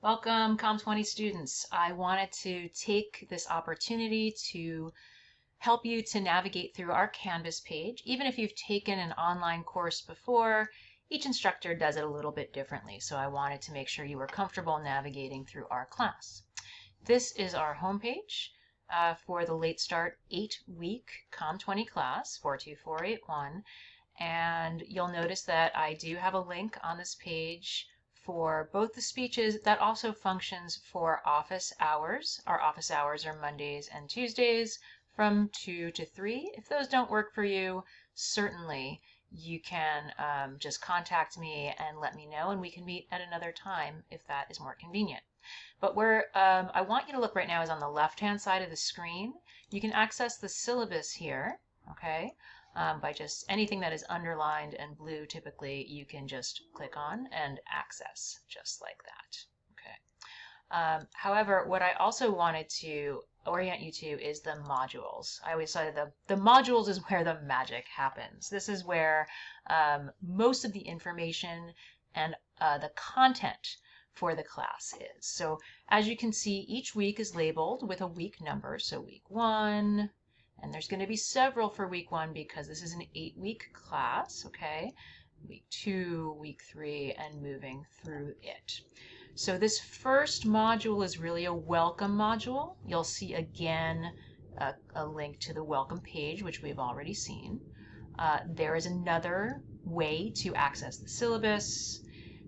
Welcome, Comm 20 students. I wanted to take this opportunity to help you to navigate through our Canvas page. Even if you've taken an online course before, each instructor does it a little bit differently, so I wanted to make sure you were comfortable navigating through our class. This is our homepage for the Late Start 8-week Comm 20 class, 42481, and you'll notice that I do have a link on this page for both the speeches. That also functions for office hours. Our office hours are Mondays and Tuesdays from 2 to 3. If those don't work for you, certainly you can just contact me and let me know, and we can meet at another time if that is more convenient. But where I want you to look right now is on the left-hand side of the screen. You can access the syllabus here, okay? By just anything that is underlined and blue, typically you can just click on and access just like that. Okay. However, what I also wanted to orient you to is the modules. I always say the modules is where the magic happens. This is where most of the information and the content for the class is. So as you can see, each week is labeled with a week number. So week 1, and there's going to be several for week 1 because this is an 8-week class, okay? Week 2, week 3, and moving through it. So this first module is really a welcome module. You'll see again a link to the welcome page, which we've already seen. There is another way to access the syllabus,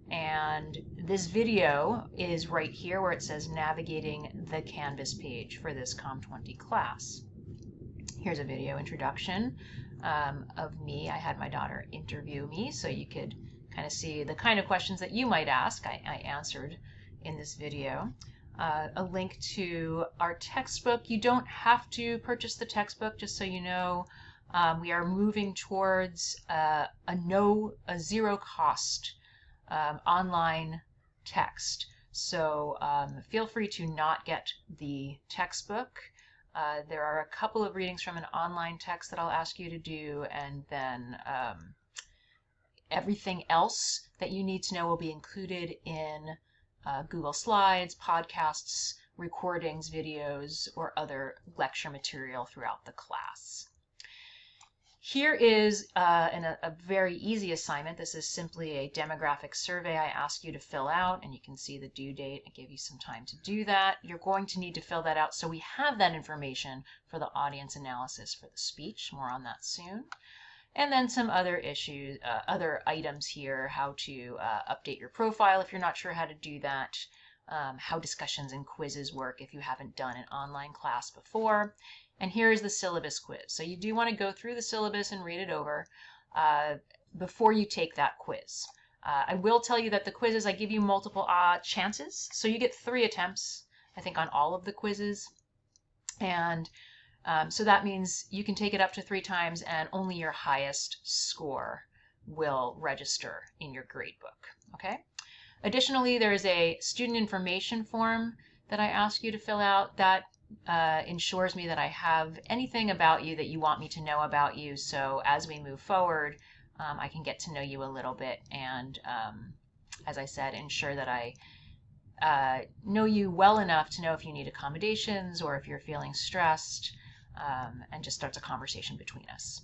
and this video is right here where it says navigating the Canvas page for this Comm 20 class. Here's a video introduction of me. I had my daughter interview me so you could kind of see the kind of questions that you might ask. I answered in this video. A link to our textbook. You don't have to purchase the textbook, just so you know. We are moving towards a zero cost online text. So feel free to not get the textbook. There are a couple of readings from an online text that I'll ask you to do, and then everything else that you need to know will be included in Google Slides, podcasts, recordings, videos, or other lecture material throughout the class. Here is a very easy assignment. This is simply a demographic survey I ask you to fill out, and you can see the due date. I gave you some time to do that. You're going to need to fill that out so we have that information for the audience analysis for the speech. More on that soon. And then some other issues, other items here, how to update your profile if you're not sure how to do that, how discussions and quizzes work if you haven't done an online class before. And here is the syllabus quiz. So you do want to go through the syllabus and read it over before you take that quiz. I will tell you that the quizzes, I give you multiple chances. So you get 3 attempts, I think, on all of the quizzes. And so that means you can take it up to 3 times, and only your highest score will register in your gradebook. Okay? Additionally, there is a student information form that I ask you to fill out that ensures me that I have anything about you that you want me to know about you. So as we move forward, I can get to know you a little bit, and as I said, ensure that I know you well enough to know if you need accommodations or if you're feeling stressed, and just starts a conversation between us.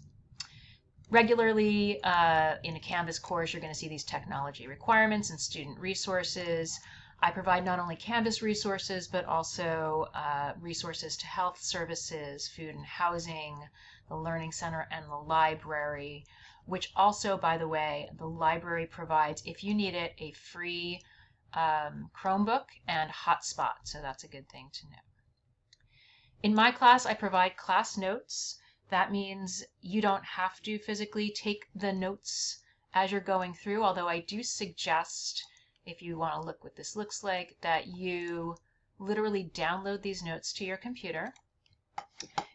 Regularly in a Canvas course, you're going to see these technology requirements and student resources. I provide not only Canvas resources, but also resources to health services, food and housing, the Learning Center, and the library, which also, by the way, the library provides, if you need it, a free Chromebook and hotspot. So that's a good thing to know. In my class, I provide class notes. That means you don't have to physically take the notes as you're going through, although I do suggest, if you want to look what this looks like, that you literally download these notes to your computer.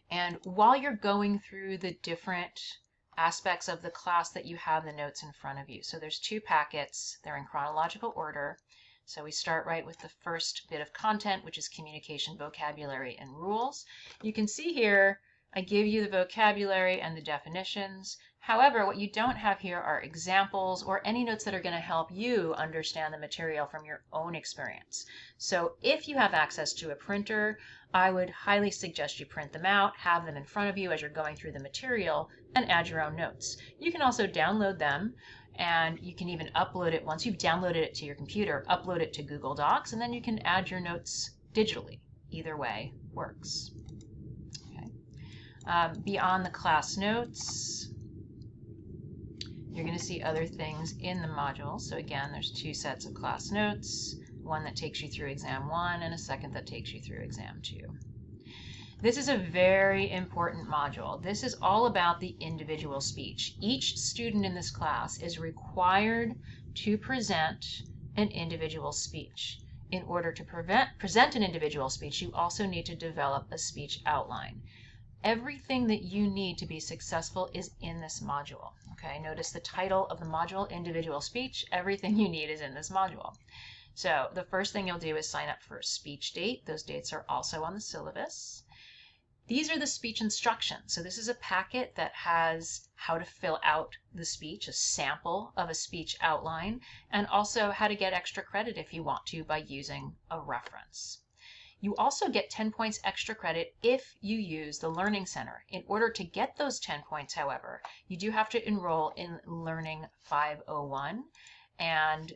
And while you're going through the different aspects of the class, that you have the notes in front of you. So there's 2 packets. They're in chronological order. So we start right with the first bit of content, which is communication, vocabulary, and rules. You can see here I give you the vocabulary and the definitions. However, what you don't have here are examples or any notes that are going to help you understand the material from your own experience. So if you have access to a printer, I would highly suggest you print them out, have them in front of you as you're going through the material, and add your own notes. You can also download them, and you can even upload it once you've downloaded it to your computer, upload it to Google Docs, and then you can add your notes digitally. Either way works. Beyond the class notes, you're going to see other things in the module. So again, there's two sets of class notes, one that takes you through exam 1 and a second that takes you through exam 2. This is a very important module. This is all about the individual speech. Each student in this class is required to present an individual speech. In order to present an individual speech, you also need to develop a speech outline. Everything that you need to be successful is in this module. Okay, notice the title of the module, Individual Speech. Everything you need is in this module. So the first thing you'll do is sign up for a speech date. Those dates are also on the syllabus. These are the speech instructions. So this is a packet that has how to fill out the speech, a sample of a speech outline, and also how to get extra credit if you want to by using a reference. You also get 10 points extra credit if you use the Learning Center. In order to get those 10 points, however, you do have to enroll in Learning 501. And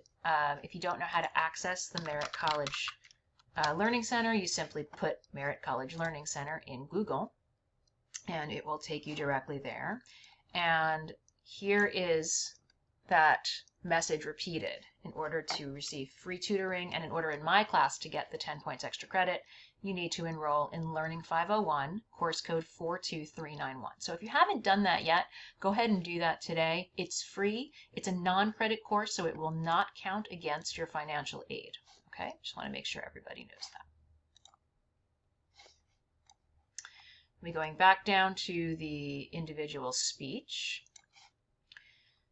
if you don't know how to access the Merit College Learning Center, you simply put Merit College Learning Center in Google, and it will take you directly there. And here is that message repeated. In order to receive free tutoring and in order in my class to get the 10 points extra credit, you need to enroll in Learning 501, course code 42391. So if you haven't done that yet, go ahead and do that today. It's free. It's a non-credit course, so it will not count against your financial aid. Okay, just want to make sure everybody knows that. We're going back down to the individual speech.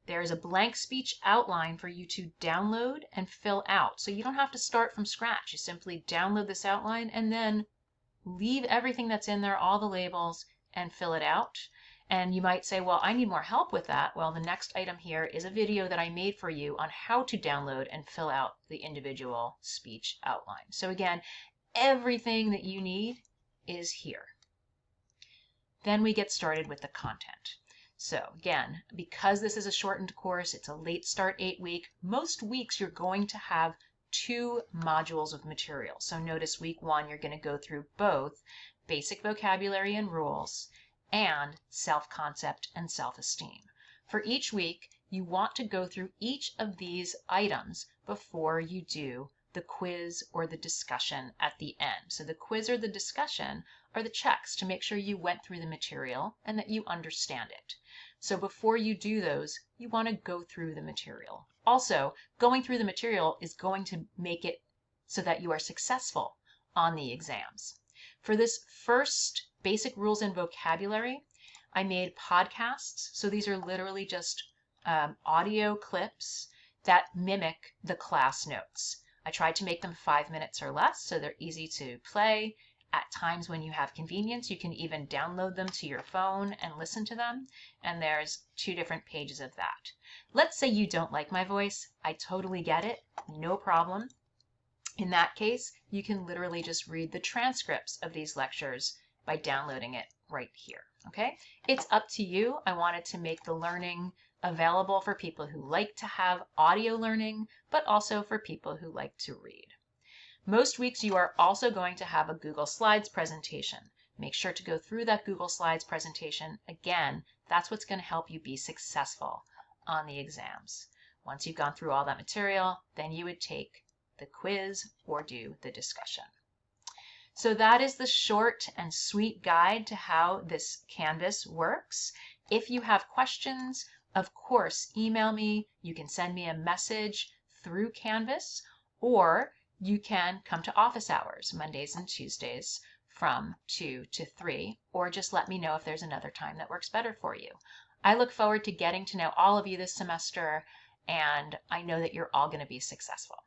There is a blank speech outline for you to download and fill out. So you don't have to start from scratch. You simply download this outline and then leave everything that's in there, all the labels, and fill it out. And you might say, well, I need more help with that. Well, the next item here is a video that I made for you on how to download and fill out the individual speech outline. So again, everything that you need is here. Then we get started with the content. So again, because this is a shortened course, it's a late start 8-week, most weeks you're going to have 2 modules of material. So notice week 1, you're going to go through both basic vocabulary and rules and self-concept and self-esteem. For each week, you want to go through each of these items before you do the quiz or the discussion at the end. So the quiz or the discussion are the checks to make sure you went through the material and that you understand it. So before you do those, you want to go through the material. Also, going through the material is going to make it so that you are successful on the exams. For this first basic rules and vocabulary, I made podcasts. So these are literally just audio clips that mimic the class notes. I tried to make them 5 minutes or less so they're easy to play. At times when you have convenience, you can even download them to your phone and listen to them. And there's 2 different pages of that. Let's say you don't like my voice. I totally get it. No problem. In that case, you can literally just read the transcripts of these lectures by downloading it right here. Okay? It's up to you. I wanted to make the learning available for people who like to have audio learning, but also for people who like to read. Most weeks you are also going to have a Google Slides presentation. Make sure to go through that Google Slides presentation. Again, that's what's going to help you be successful on the exams. Once you've gone through all that material, then you would take the quiz or do the discussion. So that is the short and sweet guide to how this Canvas works. If you have questions, of course, email me. You can send me a message through Canvas, or you can come to office hours, Mondays and Tuesdays from 2 to 3, or just let me know if there's another time that works better for you. I look forward to getting to know all of you this semester, and I know that you're all going to be successful.